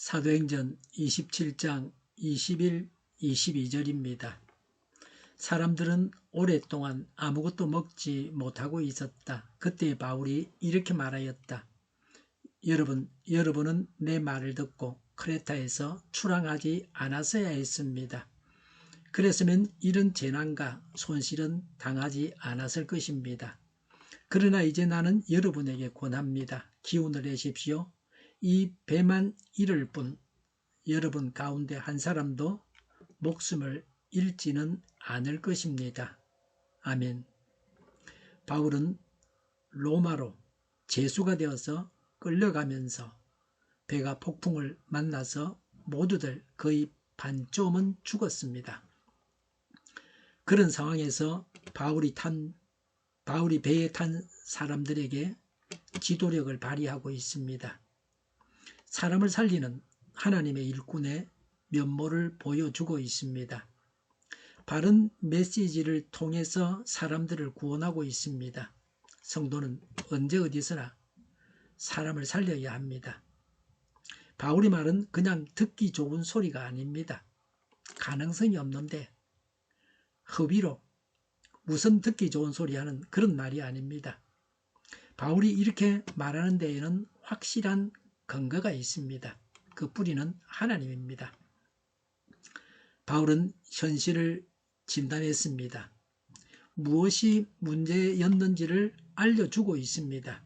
사도행전 27장 21, 22절입니다. 사람들은 오랫동안 아무것도 먹지 못하고 있었다. 그때 바울이 이렇게 말하였다. 여러분은 내 말을 듣고 크레타에서 출항하지 않았어야 했습니다. 그랬으면 이런 재난과 손실은 당하지 않았을 것입니다. 그러나 이제 나는 여러분에게 권합니다. 기운을 내십시오. 이 배만 잃을 뿐 여러분 가운데 한 사람도 목숨을 잃지는 않을 것입니다. 아멘. 바울은 로마로 죄수가 되어서 끌려가면서 배가 폭풍을 만나서 모두들 거의 반쯤은 죽었습니다. 그런 상황에서 바울이 배에 탄 사람들에게 지도력을 발휘하고 있습니다. 사람을 살리는 하나님의 일꾼의 면모를 보여주고 있습니다. 바른 메시지를 통해서 사람들을 구원하고 있습니다. 성도는 언제 어디서나 사람을 살려야 합니다. 바울의 말은 그냥 듣기 좋은 소리가 아닙니다. 가능성이 없는데 허위로 무슨 듣기 좋은 소리 하는 그런 말이 아닙니다. 바울이 이렇게 말하는 데에는 확실한 근거가 있습니다. 그 뿌리는 하나님입니다. 바울은 현실을 진단했습니다. 무엇이 문제였는지를 알려주고 있습니다.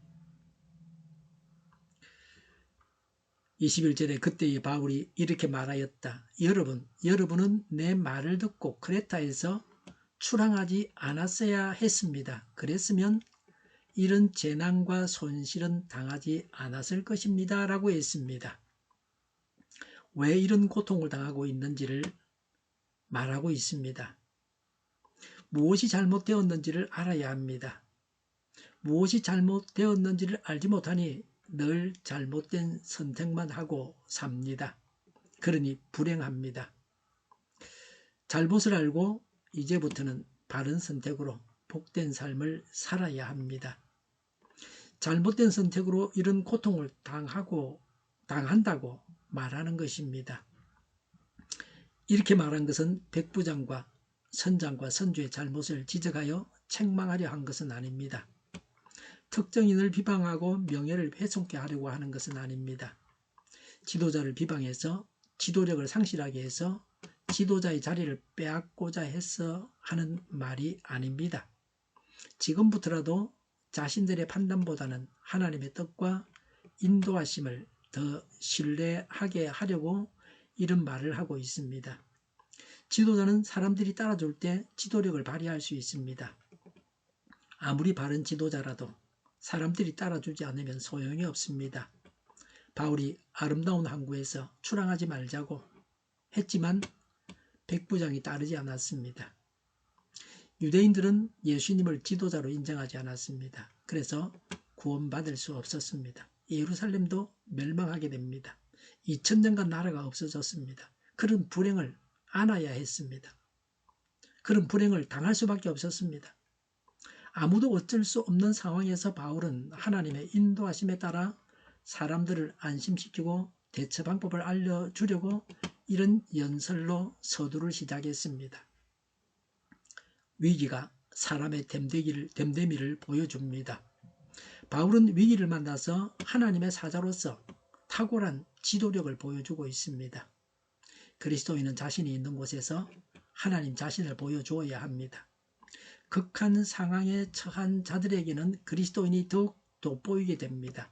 21절에 그때의 바울이 이렇게 말하였다. 여러분은 내 말을 듣고 크레타에서 출항하지 않았어야 했습니다. 그랬으면 이런 재난과 손실은 당하지 않았을 것입니다. 라고 했습니다. 왜 이런 고통을 당하고 있는지를 말하고 있습니다. 무엇이 잘못되었는지를 알아야 합니다. 무엇이 잘못되었는지를 알지 못하니 늘 잘못된 선택만 하고 삽니다. 그러니 불행합니다. 잘못을 알고 이제부터는 바른 선택으로 복된 삶을 살아야 합니다. 잘못된 선택으로 이런 고통을 당한다고 말하는 것입니다. 이렇게 말한 것은 백부장과 선장과 선주의 잘못을 지적하여 책망하려 한 것은 아닙니다. 특정인을 비방하고 명예를 훼손케 하려고 하는 것은 아닙니다. 지도자를 비방해서 지도력을 상실하게 해서 지도자의 자리를 빼앗고자 해서 하는 말이 아닙니다. 지금부터라도 자신들의 판단보다는 하나님의 뜻과 인도하심을 더 신뢰하게 하려고 이런 말을 하고 있습니다. 지도자는 사람들이 따라줄 때 지도력을 발휘할 수 있습니다. 아무리 바른 지도자라도 사람들이 따라주지 않으면 소용이 없습니다. 바울이 아름다운 항구에서 출항하지 말자고 했지만 백부장이 따르지 않았습니다. 유대인들은 예수님을 지도자로 인정하지 않았습니다. 그래서 구원받을 수 없었습니다. 예루살렘도 멸망하게 됩니다. 2000년간 나라가 없어졌습니다. 그런 불행을 안아야 했습니다. 그런 불행을 당할 수밖에 없었습니다. 아무도 어쩔 수 없는 상황에서 바울은 하나님의 인도하심에 따라 사람들을 안심시키고 대처 방법을 알려주려고 이런 연설로 서두를 시작했습니다. 위기가 사람의 됨됨이를 보여줍니다. 바울은 위기를 만나서 하나님의 사자로서 탁월한 지도력을 보여주고 있습니다. 그리스도인은 자신이 있는 곳에서 하나님 자신을 보여주어야 합니다. 극한 상황에 처한 자들에게는 그리스도인이 더욱 돋보이게 됩니다.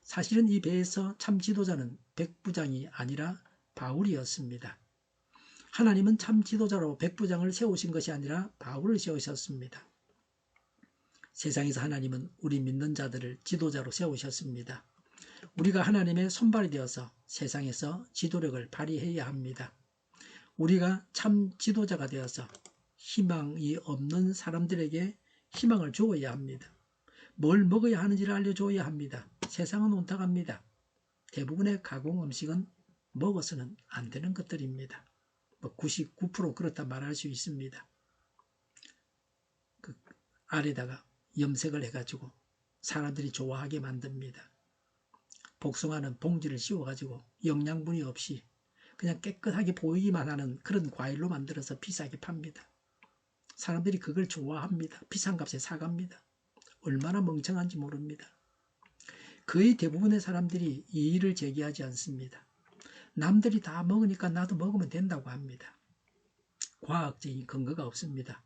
사실은 이 배에서 참 지도자는 백부장이 아니라 바울이었습니다. 하나님은 참 지도자로 백부장을 세우신 것이 아니라 바울을 세우셨습니다. 세상에서 하나님은 우리 믿는 자들을 지도자로 세우셨습니다. 우리가 하나님의 손발이 되어서 세상에서 지도력을 발휘해야 합니다. 우리가 참 지도자가 되어서 희망이 없는 사람들에게 희망을 주어야 합니다. 뭘 먹어야 하는지를 알려줘야 합니다. 세상은 온탁합니다. 대부분의 가공 음식은 먹어서는 안 되는 것들입니다. 99% 그렇다 말할 수 있습니다. 그 알에다가 염색을 해가지고 사람들이 좋아하게 만듭니다. 복숭아는 봉지를 씌워가지고 영양분이 없이 그냥 깨끗하게 보이기만 하는 그런 과일로 만들어서 비싸게 팝니다. 사람들이 그걸 좋아합니다. 비싼 값에 사갑니다. 얼마나 멍청한지 모릅니다. 거의 대부분의 사람들이 이의를 제기하지 않습니다. 남들이 다 먹으니까 나도 먹으면 된다고 합니다. 과학적인 근거가 없습니다.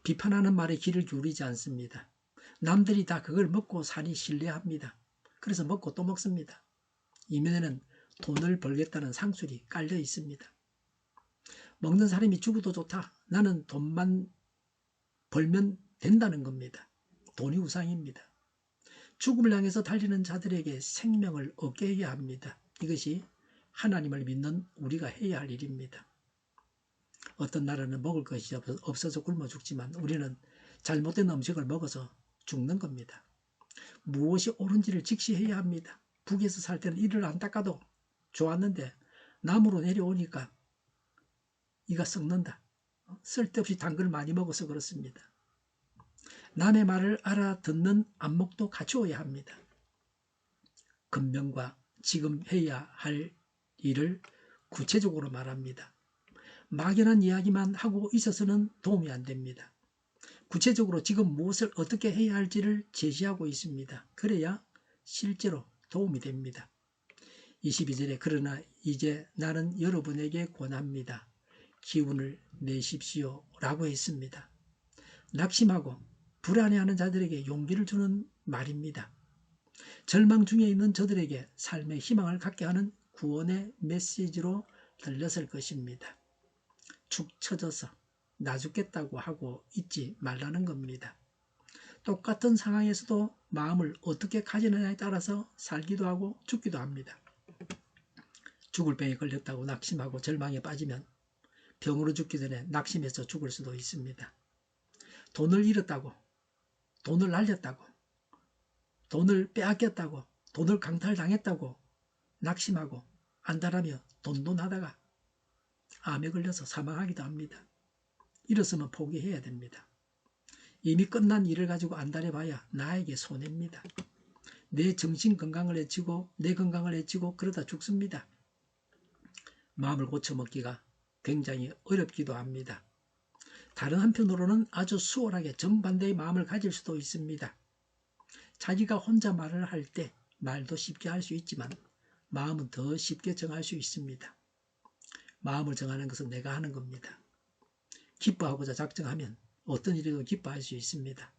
비판하는 말에 귀를 기울이지 않습니다. 남들이 다 그걸 먹고 사니 신뢰합니다. 그래서 먹고 또 먹습니다. 이면에는 돈을 벌겠다는 상술이 깔려 있습니다. 먹는 사람이 죽어도 좋다. 나는 돈만 벌면 된다는 겁니다. 돈이 우상입니다. 죽음을 향해서 달리는 자들에게 생명을 얻게 해야 합니다. 이것이 하나님을 믿는 우리가 해야 할 일입니다. 어떤 나라는 먹을 것이 없어서 굶어 죽지만 우리는 잘못된 음식을 먹어서 죽는 겁니다. 무엇이 옳은지를 직시해야 합니다. 북에서 살 때는 이를 안 닦아도 좋았는데 남으로 내려오니까 이가 썩는다. 쓸데없이 단 걸 많이 먹어서 그렇습니다. 남의 말을 알아듣는 안목도 갖추어야 합니다. 근면과 지금 해야 할 일을 구체적으로 말합니다. 막연한 이야기만 하고 있어서는 도움이 안 됩니다. 구체적으로 지금 무엇을 어떻게 해야 할지를 제시하고 있습니다. 그래야 실제로 도움이 됩니다. 22절에 그러나 이제 나는 여러분에게 권합니다. 기운을 내십시오 라고 했습니다. 낙심하고 불안해하는 자들에게 용기를 주는 말입니다. 절망 중에 있는 저들에게 삶의 희망을 갖게 하는 구원의 메시지로 들렸을 것입니다. 축 처져서 나 죽겠다고 하고 있지 말라는 겁니다. 똑같은 상황에서도 마음을 어떻게 가지느냐에 따라서 살기도 하고 죽기도 합니다. 죽을 병에 걸렸다고 낙심하고 절망에 빠지면 병으로 죽기 전에 낙심해서 죽을 수도 있습니다. 돈을 잃었다고, 돈을 날렸다고, 돈을 빼앗겼다고, 돈을 강탈당했다고 낙심하고 안달하며 돈돈하다가 암에 걸려서 사망하기도 합니다. 이렇으면 포기해야 됩니다. 이미 끝난 일을 가지고 안달해봐야 나에게 손해입니다. 내 정신 건강을 해치고 내 건강을 해치고 그러다 죽습니다. 마음을 고쳐먹기가 굉장히 어렵기도 합니다. 다른 한편으로는 아주 수월하게 정반대의 마음을 가질 수도 있습니다. 자기가 혼자 말을 할 때 말도 쉽게 할 수 있지만 마음은 더 쉽게 정할 수 있습니다. 마음을 정하는 것은 내가 하는 겁니다. 기뻐하고자 작정하면 어떤 일에도 기뻐할 수 있습니다.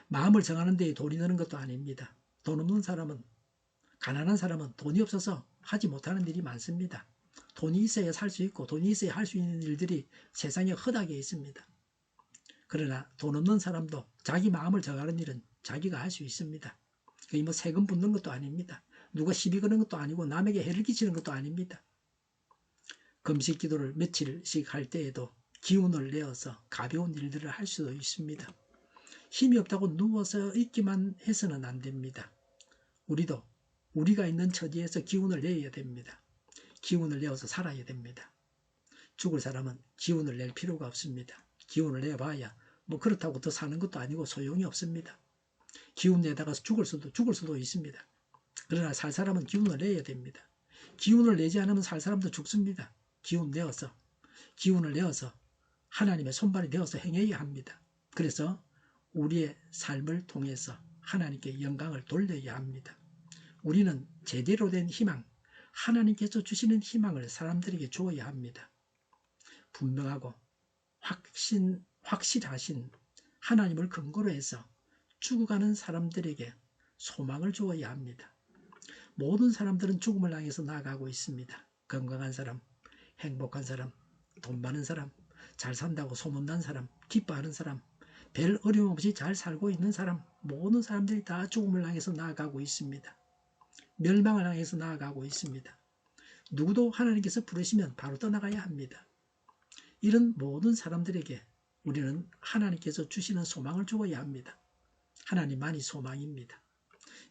마음을 정하는 데에 돈이 드는 것도 아닙니다. 돈 없는 사람은, 가난한 사람은 돈이 없어서 하지 못하는 일이 많습니다. 돈이 있어야 살 수 있고 돈이 있어야 할 수 있는 일들이 세상에 허다하게 있습니다. 그러나 돈 없는 사람도 자기 마음을 정하는 일은 자기가 할 수 있습니다. 그게 뭐 세금 붓는 것도 아닙니다. 누가 시비 거는 것도 아니고 남에게 해를 끼치는 것도 아닙니다. 금식 기도를 며칠씩 할 때에도 기운을 내어서 가벼운 일들을 할 수도 있습니다. 힘이 없다고 누워서 있기만 해서는 안 됩니다. 우리도 우리가 있는 처지에서 기운을 내야 됩니다. 기운을 내어서 살아야 됩니다. 죽을 사람은 기운을 낼 필요가 없습니다. 기운을 내봐야 뭐 그렇다고 더 사는 것도 아니고 소용이 없습니다. 기운 내다가 죽을 수도 있습니다. 그러나 살 사람은 기운을 내야 됩니다. 기운을 내지 않으면 살 사람도 죽습니다. 기운을 내어서 하나님의 손발이 되어서 행해야 합니다. 그래서 우리의 삶을 통해서 하나님께 영광을 돌려야 합니다. 우리는 제대로 된 희망, 하나님께서 주시는 희망을 사람들에게 주어야 합니다. 분명하고 확실하신 하나님을 근거로 해서 죽어가는 사람들에게 소망을 주어야 합니다. 모든 사람들은 죽음을 향해서 나아가고 있습니다. 건강한 사람, 행복한 사람, 돈 많은 사람, 잘 산다고 소문난 사람, 기뻐하는 사람, 별 어려움 없이 잘 살고 있는 사람, 모든 사람들이 다 죽음을 향해서 나아가고 있습니다. 멸망을 향해서 나아가고 있습니다. 누구도 하나님께서 부르시면 바로 떠나가야 합니다. 이런 모든 사람들에게 우리는 하나님께서 주시는 소망을 주어야 합니다. 하나님만이 소망입니다.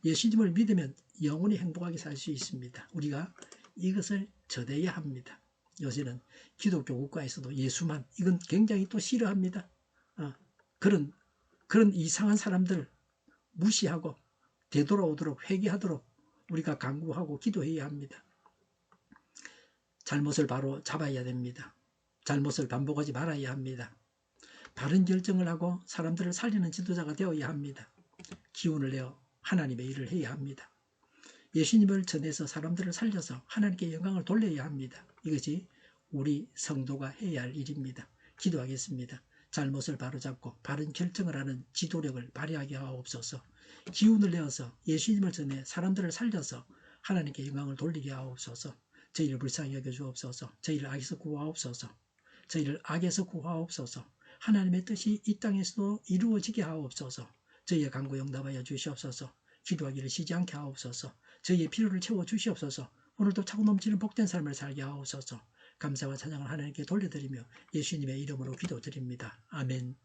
예수님을 믿으면 영원히 행복하게 살 수 있습니다. 우리가 이것을 전해야 합니다. 요새는 기독교 국가에서도 예수만, 이건 굉장히 또 싫어합니다. 그런 이상한 사람들 무시하고 되돌아오도록 회개하도록 우리가 간구하고 기도해야 합니다. 잘못을 바로 잡아야 됩니다. 잘못을 반복하지 말아야 합니다. 바른 결정을 하고 사람들을 살리는 지도자가 되어야 합니다. 기운을 내어 하나님의 일을 해야 합니다. 예수님을 전해서 사람들을 살려서 하나님께 영광을 돌려야 합니다. 이것이 우리 성도가 해야 할 일입니다. 기도하겠습니다. 잘못을 바로잡고 바른 결정을 하는 지도력을 발휘하게 하옵소서. 기운을 내어서 예수님을 전해 사람들을 살려서 하나님께 영광을 돌리게 하옵소서. 저희를 불쌍히 여겨주옵소서. 저희를 악에서 구하옵소서. 저희를 악에서 구하옵소서. 하나님의 뜻이 이 땅에서도 이루어지게 하옵소서. 저희의 간구 응답하여 주시옵소서. 기도하기를 쉬지 않게 하옵소서. 저희의 필요를 채워주시옵소서. 오늘도 차고 넘치는 복된 삶을 살게 하옵소서. 감사와 찬양을 하나님께 돌려드리며 예수님의 이름으로 기도드립니다. 아멘.